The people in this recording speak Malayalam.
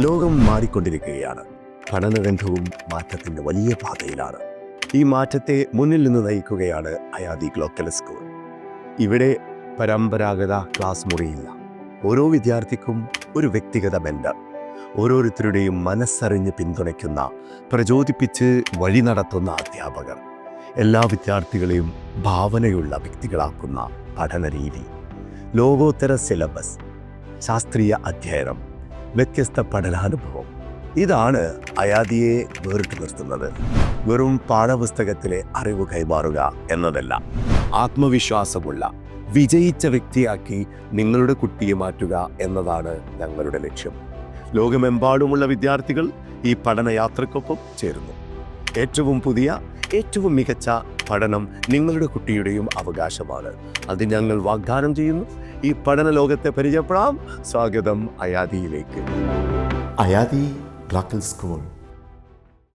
ലോകം മാറിക്കൊണ്ടിരിക്കുകയാണ്. പഠനരംഗവും മാറ്റത്തിൻ്റെ വലിയ പാതയിലാണ്. ഈ മാറ്റത്തെ മുന്നിൽ നിന്ന് നയിക്കുകയാണ് അയാദി ഗ്ലോക്കൽ സ്കൂൾ. ഇവിടെ പരമ്പരാഗത ക്ലാസ് മുറിയില്ല. ഓരോ വിദ്യാർത്ഥിക്കും ഒരു വ്യക്തിഗത മെന്റർ, ഓരോരുത്തരുടെയും മനസ്സറിഞ്ഞ് പിന്തുണയ്ക്കുന്ന, പ്രചോദിപ്പിച്ച് വഴി നടത്തുന്ന അധ്യാപകർ, എല്ലാ വിദ്യാർത്ഥികളെയും ഭാവനയുള്ള വ്യക്തികളാക്കുന്ന പഠനരീതി, ലോകോത്തര സിലബസ്, ശാസ്ത്രീയ അധ്യയനം, വ്യത്യസ്ത പഠനാനുഭവം. ഇതാണ് അയാദിയെ വേറിട്ട് നിർത്തുന്നത്. വെറും പാഠപുസ്തകത്തിലെ അറിവ് കൈമാറുക എന്നതല്ല, ആത്മവിശ്വാസമുള്ള വിജയിച്ച വ്യക്തിയാക്കി നിങ്ങളുടെ കുട്ടിയെ മാറ്റുക എന്നതാണ് ഞങ്ങളുടെ ലക്ഷ്യം. ലോകമെമ്പാടുമുള്ള വിദ്യാർത്ഥികൾ ഈ പഠനയാത്രയ്ക്കൊപ്പം ചേരുന്നു. ഏറ്റവും പുതിയ, ഏറ്റവും മികച്ച പഠനം നിങ്ങളുടെ കുട്ടിയുടെയും അവകാശമാണ്. അത് ഞങ്ങൾ വാഗ്ദാനം ചെയ്യുന്നു. ഈ പഠന ലോകത്തെ പരിചയപ്പെടാം. സ്വാഗതം അയാദിയിലേക്ക്. അയാദി ഗ്ലോക്കൽ സ്കൂൾ.